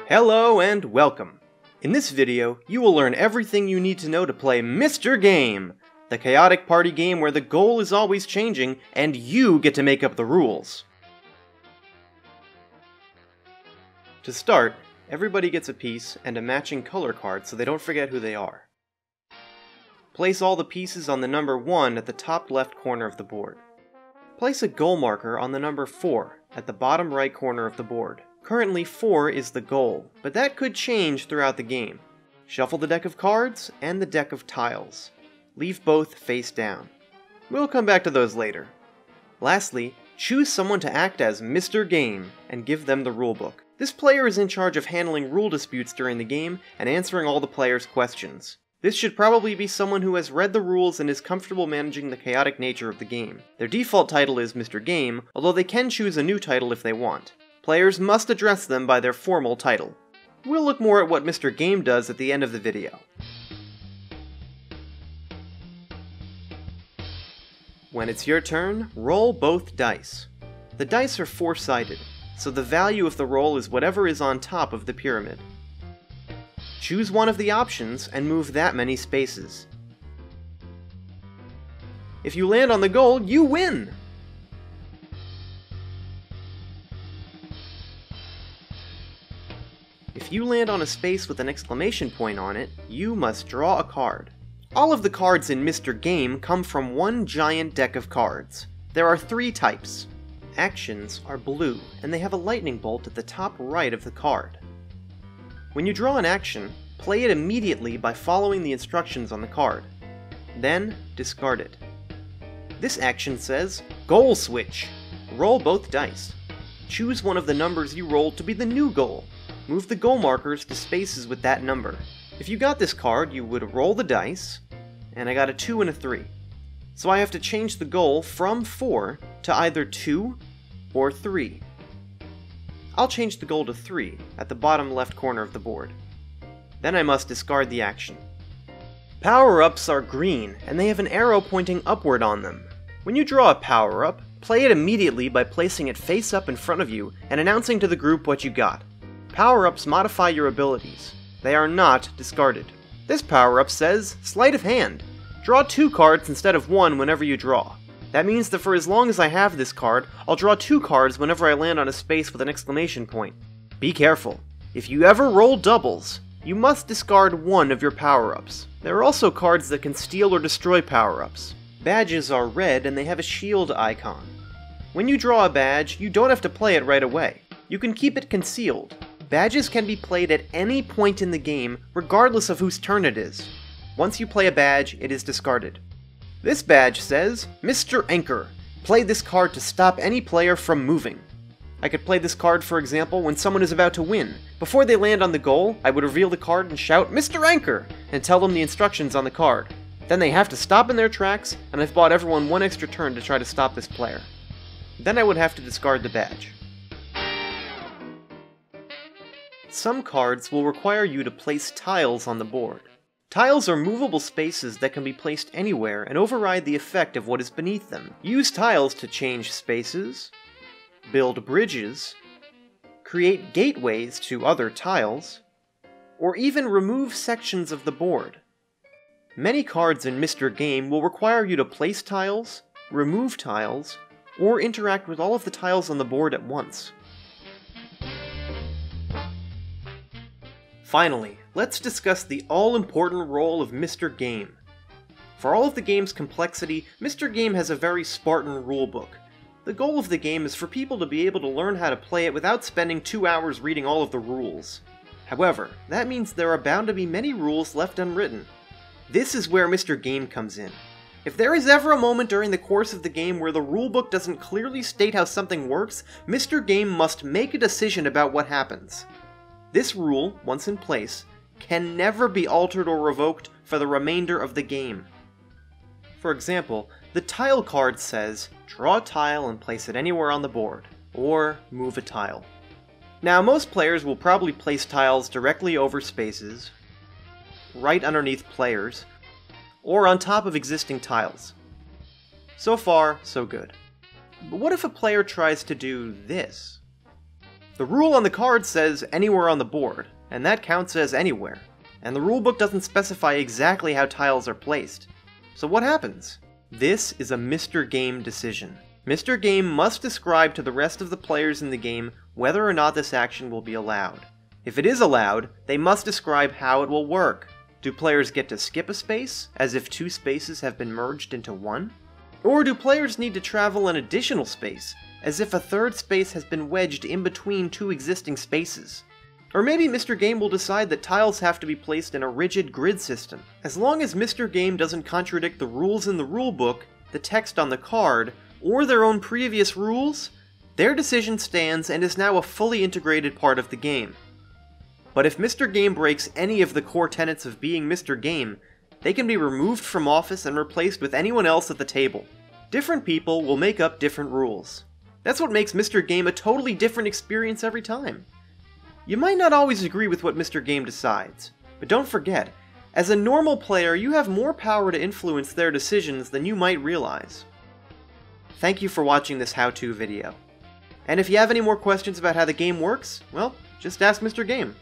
Hello and welcome! In this video, you will learn everything you need to know to play Mr. Game, the chaotic party game where the goal is always changing and you get to make up the rules. To start, everybody gets a piece and a matching color card so they don't forget who they are. Place all the pieces on the number 1 at the top left corner of the board. Place a goal marker on the number 4 at the bottom right corner of the board. Currently 4 is the goal, but that could change throughout the game. Shuffle the deck of cards and the deck of tiles. Leave both face down. We'll come back to those later. Lastly, choose someone to act as Mr. Game and give them the rulebook. This player is in charge of handling rule disputes during the game and answering all the players' questions. This should probably be someone who has read the rules and is comfortable managing the chaotic nature of the game. Their default title is Mr. Game, although they can choose a new title if they want. Players must address them by their formal title. We'll look more at what Mr. Game does at the end of the video. When it's your turn, roll both dice. The dice are 4-sided, so the value of the roll is whatever is on top of the pyramid. Choose one of the options and move that many spaces. If you land on the goal, you win! If you land on a space with an exclamation point on it, you must draw a card. All of the cards in Mr. Game come from one giant deck of cards. There are 3 types. Actions are blue, and they have a lightning bolt at the top right of the card. When you draw an action, play it immediately by following the instructions on the card. Then, discard it. This action says, Goal Switch! Roll both dice. Choose one of the numbers you rolled to be the new goal. Move the goal markers to spaces with that number. If you got this card, you would roll the dice, and I got a 2 and a 3. So I have to change the goal from 4 to either 2 or 3. I'll change the goal to 3 at the bottom left corner of the board. Then I must discard the action. Power-ups are green, and they have an arrow pointing upward on them. When you draw a power-up, play it immediately by placing it face up in front of you and announcing to the group what you got. Power-ups modify your abilities. They are not discarded. This power-up says, Sleight of Hand. Draw 2 cards instead of 1 whenever you draw. That means that for as long as I have this card, I'll draw 2 cards whenever I land on a space with an exclamation point. Be careful. If you ever roll doubles, you must discard one of your power-ups. There are also cards that can steal or destroy power-ups. Badges are red and they have a shield icon. When you draw a badge, you don't have to play it right away. You can keep it concealed. Badges can be played at any point in the game, regardless of whose turn it is. Once you play a badge, it is discarded. This badge says, Mr. Anchor. Play this card to stop any player from moving. I could play this card, for example, when someone is about to win. Before they land on the goal, I would reveal the card and shout, Mr. Anchor! And tell them the instructions on the card. Then they have to stop in their tracks, and I've bought everyone 1 extra turn to try to stop this player. Then I would have to discard the badge. Some cards will require you to place tiles on the board. Tiles are movable spaces that can be placed anywhere and override the effect of what is beneath them. Use tiles to change spaces, build bridges, create gateways to other tiles, or even remove sections of the board. Many cards in Mr. Game will require you to place tiles, remove tiles, or interact with all of the tiles on the board at once. Finally, let's discuss the all-important role of Mr. Game. For all of the game's complexity, Mr. Game has a very Spartan rulebook. The goal of the game is for people to be able to learn how to play it without spending 2 hours reading all of the rules. However, that means there are bound to be many rules left unwritten. This is where Mr. Game comes in. If there is ever a moment during the course of the game where the rulebook doesn't clearly state how something works, Mr. Game must make a decision about what happens. This rule, once in place, can never be altered or revoked for the remainder of the game. For example, the tile card says, draw a tile and place it anywhere on the board, or move a tile. Now, most players will probably place tiles directly over spaces, right underneath players, or on top of existing tiles. So far, so good. But what if a player tries to do this? The rule on the card says anywhere on the board, and that counts as anywhere. And the rulebook doesn't specify exactly how tiles are placed. So what happens? This is a Mr. Game decision. Mr. Game must describe to the rest of the players in the game whether or not this action will be allowed. If it is allowed, they must describe how it will work. Do players get to skip a space, as if two spaces have been merged into one? Or do players need to travel an additional space, as if a third space has been wedged in between two existing spaces? Or maybe Mr. Game will decide that tiles have to be placed in a rigid grid system. As long as Mr. Game doesn't contradict the rules in the rulebook, the text on the card, or their own previous rules, their decision stands and is now a fully integrated part of the game. But if Mr. Game breaks any of the core tenets of being Mr. Game, they can be removed from office and replaced with anyone else at the table. Different people will make up different rules. That's what makes Mr. Game a totally different experience every time. You might not always agree with what Mr. Game decides, but don't forget, as a normal player you have more power to influence their decisions than you might realize. Thank you for watching this how-to video. And if you have any more questions about how the game works, well, just ask Mr. Game.